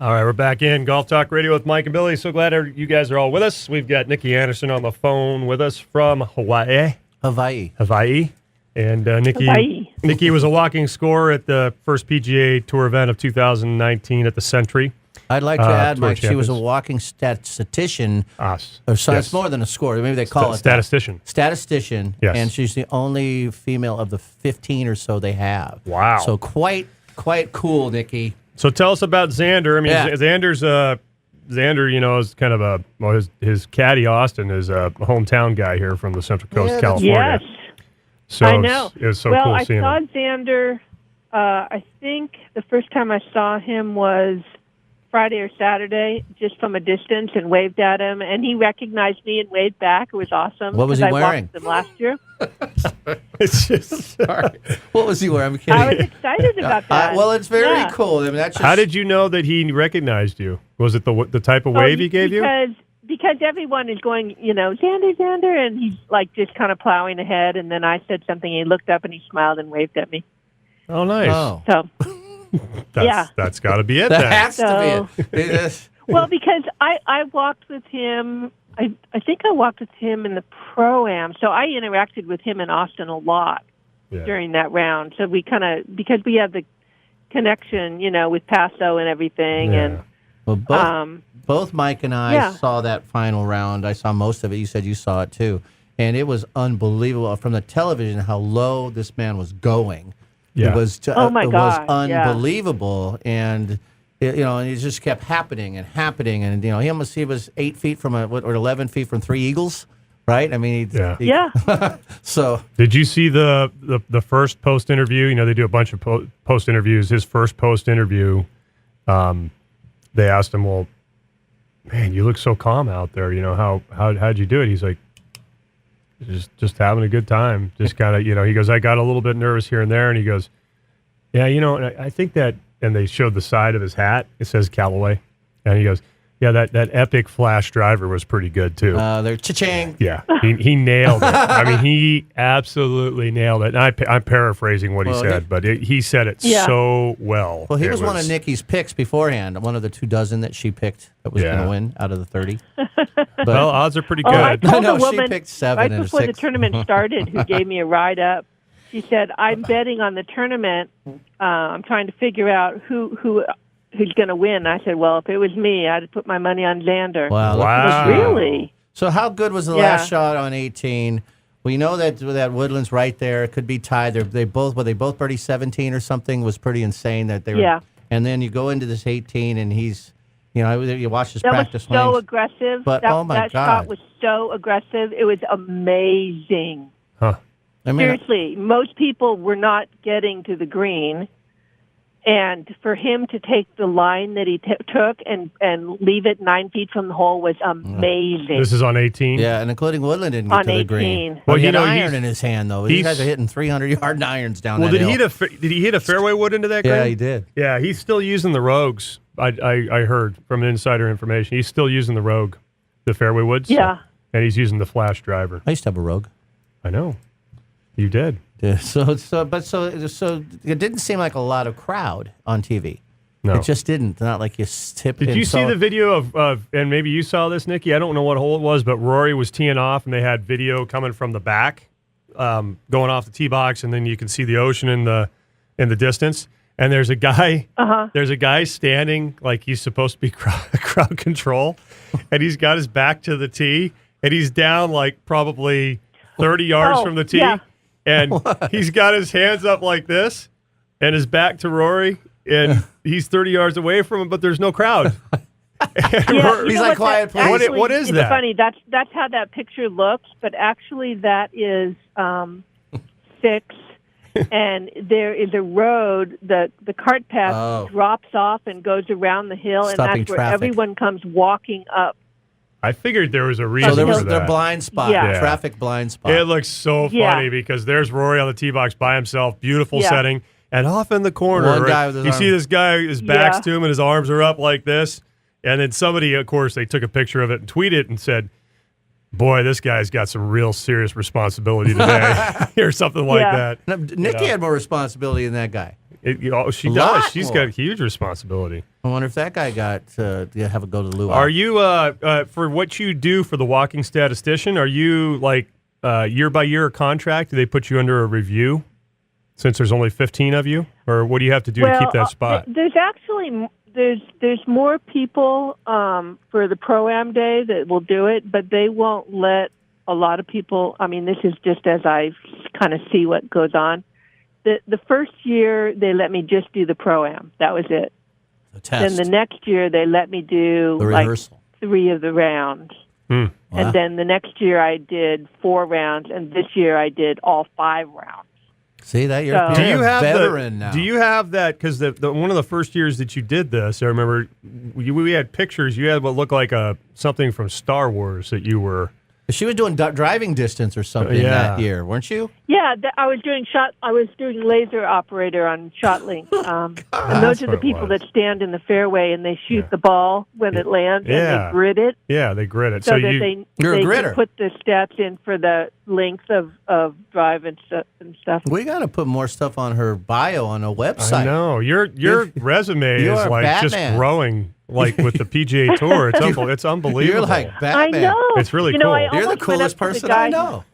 All right, we're back in Golf Talk Radio with Mike and Billy. So glad you guys are all with us. We've got Nicki Anderson on the phone with us from Hawaii. And Nicki was a walking score at the first PGA Tour event of 2019 at the Sentry. I'd like to add, Mike, she was a walking statistician. It's more than a score. Maybe they call it statistician. Statistician, yes. And she's the only female of the 15 or so they have. Wow. So quite cool, Nicki. So tell us about Xander. I mean, Xander, is kind of his caddy Austin is a hometown guy here from the Central Coast, California. Yes, so I know. It was so cool seeing him. I saw Xander. I think the first time I saw him was Friday or Saturday, just from a distance, and waved at him, and he recognized me and waved back. It was awesome. What was he wearing? I walked him last year. It's just sorry. What was he wearing? I'm kidding. I was excited about that. Well, it's very cool. I mean, that's just... How did you know that he recognized you? Was it the type of wave he gave you? Because everyone is going, Xander, and he's like just kind of plowing ahead. And then I said something, and he looked up and he smiled and waved at me. Oh, nice. Oh. So, that's got to be it. That has to be it. Well, because I walked with him. I think I walked with him in the Pro-Am, so I interacted with him in Austin a lot during that round. So we because we have the connection, with Paso and everything, and well, both Mike and I saw that final round. I saw most of it. You said you saw it too, and it was unbelievable from the television how low this man was going. Yeah. Oh my God! It was unbelievable, and. And it just kept happening, and he was 8 feet from or 11 feet from 3 eagles, right? I mean, So, did you see the first post interview? They do a bunch of post interviews. His first post interview, they asked him, "Well, man, you look so calm out there. How'd you do it?" He's like, "Just having a good time. Just kind of, He goes, "I got a little bit nervous here and there," and he goes, "Yeah, and I think that." And they showed the side of his hat. It says Callaway. And he goes, yeah, that epic flash driver was pretty good, too. They're cha-ching. Yeah, he nailed it. I mean, he absolutely nailed it. And I'm paraphrasing what he said, but he said it so well. Well, he was one of Nicki's picks beforehand, one of the 24 that she picked that was going to win out of the 30. Well, odds are pretty good. I told the woman she picked 7 right and before 6. the tournament started who gave me a ride up. She said, I'm betting on the tournament. I'm trying to figure out who's going to win. I said, well, if it was me, I'd put my money on Xander. Wow. Really? So how good was the last shot on 18? Well, you know that Woodland's right there. It could be tied. They both birdie 17 or something was pretty insane. That they were, yeah. And then you go into this 18, and he's, you watch his practice swings. That was so swings. aggressive. But, that shot was so aggressive. It was amazing. Huh. I mean, seriously, most people were not getting to the green, and for him to take the line that he took and leave it 9 feet from the hole was amazing. This is on 18? Yeah, and including Woodland didn't get to the green. Well, he had an iron in his hand, though. These guys are hitting 300-yard irons down that hill. Did he hit a fairway wood into that green? Yeah, he did. Yeah, he's still using the Rogues. I heard from insider information. He's still using the Rogue, the fairway woods. Yeah. And he's using the flash driver. I used to have a Rogue. I know. You did. Yeah, so it didn't seem like a lot of crowd on TV. No. It just didn't. Not like you tipped. Did you see the video of and maybe you saw this, Nicki? I don't know what hole it was, but Rory was teeing off, and they had video coming from the back, going off the tee box, and then you can see the ocean in the distance. And there's a guy. There's a guy standing like he's supposed to be crowd control, and he's got his back to the tee, and he's down like probably 30 yards from the tee. Yeah. And he's got his hands up like this and his back to Rory, and he's 30 yards away from him, but there's no crowd. He's like, quiet, please. What is that? It's funny. That's how that picture looks, but actually that is 6, and there is a road. The cart path drops off and goes around the hill, and that's where everyone comes walking up. I figured there was a reason for that. So there was their blind spot, traffic blind spot. It looks so funny because there's Rory on the tee box by himself, beautiful setting, and off in the corner, you see this guy, his back's to him, and his arms are up like this, and then somebody, of course, they took a picture of it and tweeted it and said, boy, this guy's got some real serious responsibility today, or something like that. Now, Nicki had more responsibility than that guy. She does. She's got huge responsibility. I wonder if that guy got to have a go to the luau. Are you, for what you do for the walking statistician, are you like year by year contract? Do they put you under a review since there's only 15 of you? Or what do you have to do to keep that spot? There's actually, there's more people for the Pro-Am Day that will do it, but they won't let a lot of people. I mean, this is just as I kind of see what goes on. The first year, they let me just do the Pro-Am. That was it. The test. Then the next year, they let me do the rehearsal. 3 of the rounds. Wow. And then the next year, I did 4 rounds, and this year, I did all 5 rounds. See that you're Do you have veteran now. Do you have that? Because one of the first years that you did this, I remember we had pictures. You had what looked like something from Star Wars that you were. She was doing driving distance or something that year, weren't you? Yeah, I was doing laser operator on ShotLink. And those are the people that stand in the fairway and they shoot the ball when it lands and they grid it. Yeah, they grid it. So that you're a they gritter. can put the stats in for the length of drive and stuff. We got to put more stuff on her bio on a website. I know your resume is like Batman. just growing. Like with the PGA Tour, it's unbelievable. You're like Batman. I know. It's really cool. You're the coolest person I know.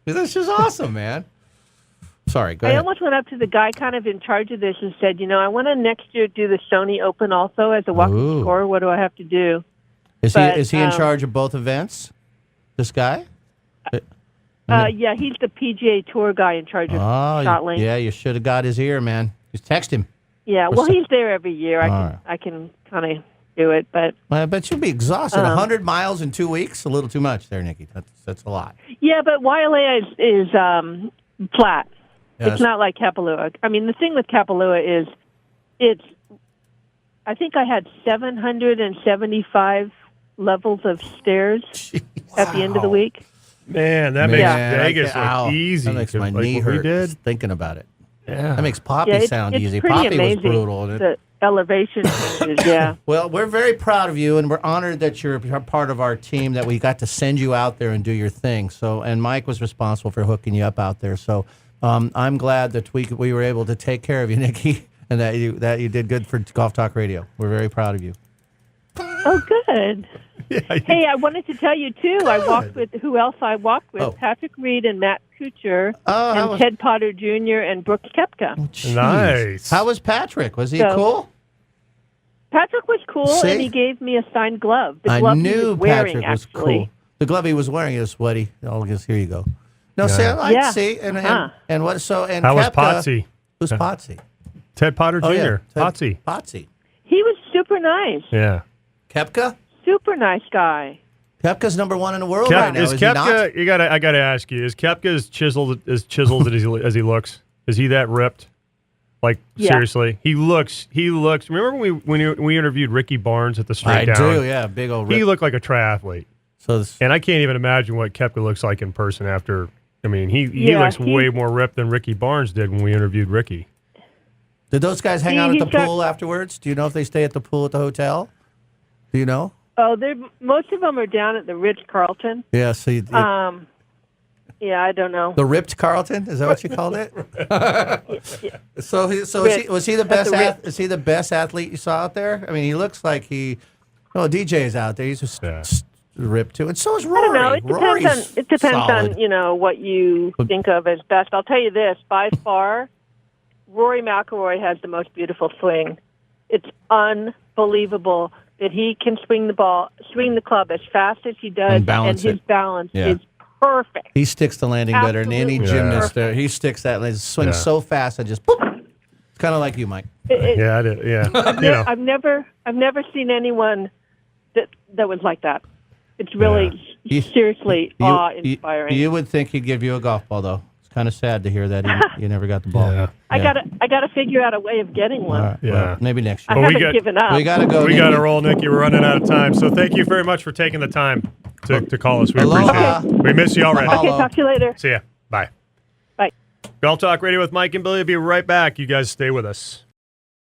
This is awesome, man. Sorry, go ahead. I almost went up to the guy kind of in charge of this and said, I want to next year do the Sony Open also as a walking score. What do I have to do? Is he in charge of both events? This guy? Yeah, he's the PGA Tour guy in charge of ShotLink. Yeah, you should have got his ear, man. Just text him. Yeah, well, he's there every year. I can kind of do it, but I bet you'll be exhausted. 100 miles in 2 weeks, a little too much there, Nicki. That's a lot. Yeah, but Wailea is flat. Yeah, it's not like Kapalua. I mean, the thing with Kapalua is I think I had 775 levels of stairs at the end of the week. Man, that makes Vegas look easy. That makes my knee hurt just thinking about it. Yeah. That makes Poppy sound it's easy. Pretty Poppy amazing, was brutal. The elevation changes, yeah. Well, we're very proud of you, and we're honored that you're part of our team, that we got to send you out there and do your thing. So, and Mike was responsible for hooking you up out there. So I'm glad that we were able to take care of you, Nicki, and that you did good for Golf Talk Radio. We're very proud of you. Oh, good. Hey, I wanted to tell you, too, I walked with, who else I walked with? Patrick Reed and Matt Kuchar and Ted Potter Jr. and Brooks Koepka. Oh, nice. How was Patrick? Was he cool? Patrick was cool, and he gave me a signed glove. The glove I knew he was wearing, Patrick was actually. cool. The glove he was wearing is sweaty. Oh, just here you go. No, see, I see. And what? So and how was Koepka, Potsy? Who's Potsy? Ted Potter Jr. Oh, yeah. Potsy. He was super nice. Yeah. Koepka? Super nice guy. Koepka's number 1 in the world right now. Is Koepka? he not? I gotta ask you. Is Koepka as chiseled as he looks? Is he that ripped? Like seriously, he looks. Remember when we interviewed Ricky Barnes at the Straight Down? I do. Yeah, big old. Rip. He looked like a triathlete. And I can't even imagine what Koepka looks like in person after. I mean, he looks way more ripped than Ricky Barnes did when we interviewed Ricky. Did those guys hang out at the pool afterwards? Do you know if they stay at the pool at the hotel? Do you know? Oh, most of them are down at the Ritz-Carlton. Yeah, see. Yeah, I don't know. The Ripped Carlton? Is that what you called it? So was he the best? Is he the best athlete you saw out there? I mean, he looks like DJ is out there. He's just ripped too, and so is Rory. I don't know. It depends on what you think of as best. I'll tell you this: by far, Rory McIlroy has the most beautiful swing. It's unbelievable that he can swing the club as fast as he does, and his balance is perfect. He sticks the landing better than any gymnast there. He sticks that swing so fast and just boop. It's kind of like you, Mike. I did. Yeah. I've never seen anyone that was like that. It's really seriously awe-inspiring. You would think he'd give you a golf ball, though. It's kind of sad to hear that you never got the ball. Yeah. I gotta figure out a way of getting one. Right. Yeah, well, maybe next year. I haven't given up. We gotta go. We gotta roll, Nicki. We're running out of time. So thank you very much for taking the time to call us. We appreciate it. We miss you already. Okay, talk to you later. See ya. Bye. Bye. Golf Talk Radio with Mike and Billy will be right back. You guys stay with us.